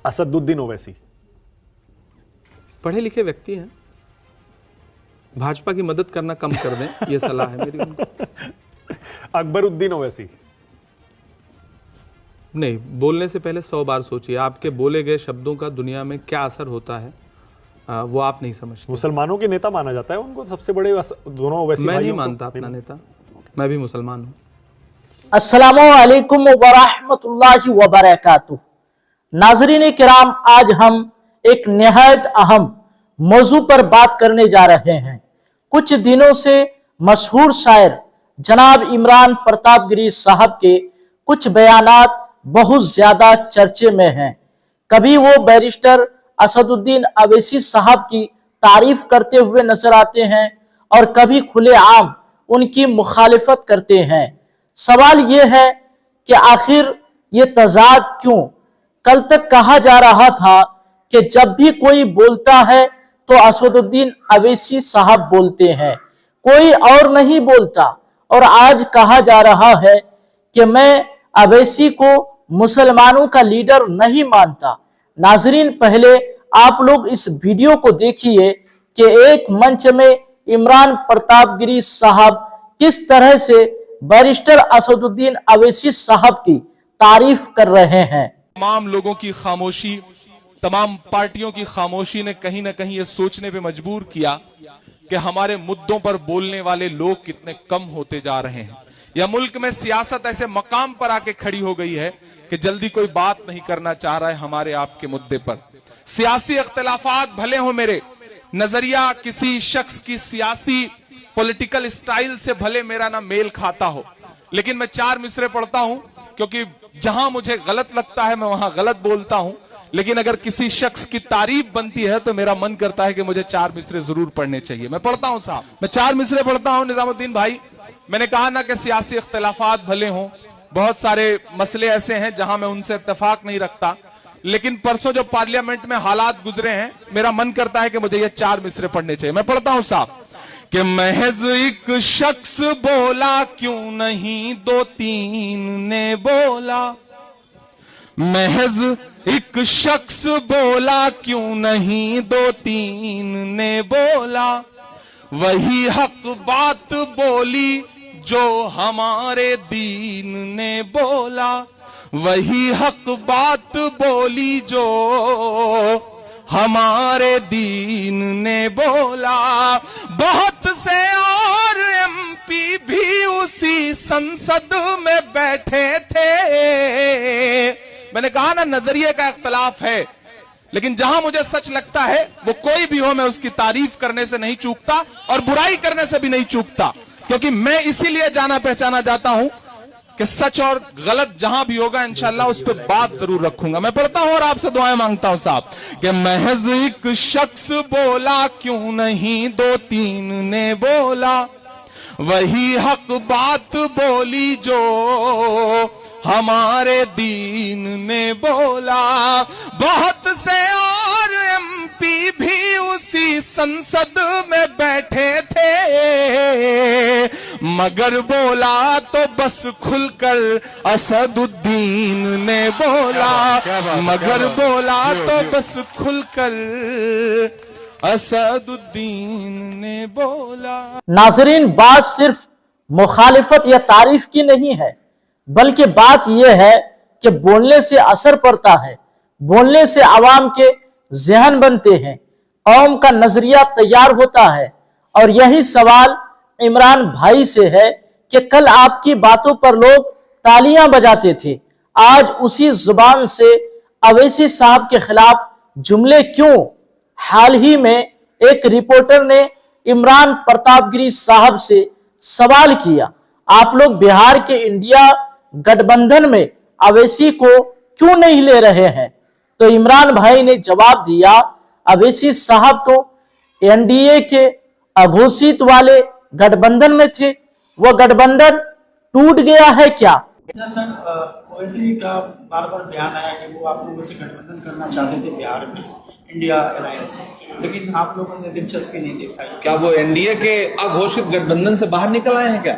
اسدالدین اویسی پڑھے لکھے ویکتی ہیں, بھاجپا کی مدد کرنا کم کر دیں, یہ صلاح ہے میری ان کو. اکبر الدین اویسی نہیں, بولنے سے پہلے 100 بار سوچیے. آپ کے بولے گئے شبدوں کا دنیا میں کیا اثر ہوتا ہے وہ آپ نہیں سمجھتے. مسلمانوں کے نیتا مانا جاتا ہے ان کو, سب سے بڑے دونوں اویسی. میں نہیں مانتا اپنا نیتا, میں بھی مسلمان ہوں. السلام علیکم ورحمۃ اللہ وبرکاتہ. ناظرین کرام, آج ہم ایک نہایت اہم موضوع پر بات کرنے جا رہے ہیں. کچھ دنوں سے مشہور شاعر جناب عمران پرتاپ گری صاحب کے کچھ بیانات بہت زیادہ چرچے میں ہیں. کبھی وہ بیرسٹر اسدالدین اویسی صاحب کی تعریف کرتے ہوئے نظر آتے ہیں اور کبھی کھلے عام ان کی مخالفت کرتے ہیں. سوال یہ ہے کہ آخر یہ تضاد کیوں؟ کل تک کہا جا رہا تھا کہ جب بھی کوئی بولتا ہے تو اسدالدین اویسی صاحب بولتے ہیں, کوئی اور نہیں بولتا. اور آج کہا جا رہا ہے کہ میں اویسی کو مسلمانوں کا لیڈر نہیں مانتا. ناظرین, پہلے آپ لوگ اس ویڈیو کو دیکھیے کہ ایک منچ میں عمران پرتاپ گری صاحب کس طرح سے بیرسٹر اسدالدین اویسی صاحب کی تعریف کر رہے ہیں. تمام لوگوں کی خاموشی, تمام پارٹیوں کی خاموشی نے کہیں نہ کہیں یہ سوچنے پہ مجبور کیا کہ ہمارے مدوں پر بولنے والے لوگ کتنے کم ہوتے جا رہے ہیں. یا ملک میں سیاست ایسے مقام پر آ کے کھڑی ہو گئی ہے کہ جلدی کوئی بات نہیں کرنا چاہ رہا ہے ہمارے آپ کے مدے پر. سیاسی اختلافات بھلے ہوں, میرے نظریہ کسی شخص کی سیاسی پولیٹیکل اسٹائل سے بھلے میرا نہ میل کھاتا ہو, لیکن میں 4 مصرے پڑھتا ہوں کیونکہ جہاں مجھے غلط لگتا ہے میں وہاں غلط بولتا ہوں. لیکن اگر کسی شخص کی تعریف بنتی ہے تو میرا من کرتا ہے کہ مجھے 4 مصرے ضرور پڑھنے چاہیے. میں پڑھتا ہوں صاحب, میں 4 مصرے پڑھتا ہوں. نظام الدین بھائی, میں نے کہا نا کہ سیاسی اختلافات بھلے ہوں, بہت سارے مسئلے ایسے ہیں جہاں میں ان سے اتفاق نہیں رکھتا, لیکن پرسوں جو پارلیمنٹ میں حالات گزرے ہیں میرا من کرتا ہے کہ مجھے یہ 4 مصرے پڑھنے چاہیے. میں پڑھتا ہوں صاحب کہ محض ایک شخص بولا کیوں نہیں 2-3 نے بولا, محض ایک شخص بولا کیوں نہیں 2-3 نے بولا, وہی حق بات بولی جو ہمارے دین نے بولا, وہی حق بات بولی جو ہمارے دین نے بولا. بہت سے اور ایم پی بھی اسی سنسد میں بیٹھے تھے. میں نے کہا نا نظریے کا اختلاف ہے, لیکن جہاں مجھے سچ لگتا ہے وہ کوئی بھی ہو میں اس کی تعریف کرنے سے نہیں چوکتا اور برائی کرنے سے بھی نہیں چوکتا, کیونکہ میں اسی لیے جانا پہچانا جاتا ہوں کہ سچ اور غلط جہاں بھی ہوگا انشاءاللہ اس پہ بات ضرور رکھوں گا. میں پڑھتا ہوں اور آپ سے دعائیں مانگتا ہوں صاحب کہ محض ایک شخص بولا کیوں نہیں 2-3 نے بولا, وہی حق بات بولی جو ہمارے دین نے بولا. بہت سے اور ایم پی بھی اسی سنسد میں بیٹھے تھے, مگر بولا تو بس کھل کر اسدالدین نے بولا, مگر بولا تو بس کھل کر اسدالدین نے بولا. ناظرین, بات صرف مخالفت یا تعریف کی نہیں ہے, بلکہ بات یہ ہے کہ بولنے سے اثر پڑتا ہے, بولنے سے عوام کے ذہن بنتے ہیں, قوم کا نظریہ تیار ہوتا ہے. اور یہی سوال عمران بھائی سے ہے کہ کل آپ کی باتوں پر لوگ تالیاں بجاتے تھے, آج اسی زبان سے اویسی صاحب کے خلاف جملے کیوں؟ حال ہی میں ایک رپورٹر نے عمران پرتاپ گری صاحب سے سوال کیا, آپ لوگ بہار کے انڈیا گٹھ بندھن میں اویسی کو کیوں نہیں لے رہے ہیں؟ تو عمران بھائی نے جواب دیا, اویسی صاحب تو این ڈی اے کے اگھوشت والے گٹھ بندھن میں تھے, وہ گٹھ بندھن ٹوٹ گیا ہے کیا؟ سر, اویسی کا بار بار بیان آیا کہ وہ آپ لوگوں سے گٹھ بندھن کرنا چاہتے تھے بہار میں انڈیا الائنس, لیکن آپ لوگوں نے دلچسپی نہیں دکھائی. کیا وہ این ڈی اے کے اگھوشت گٹھ بندھن سے باہر نکل آئے ہیں کیا؟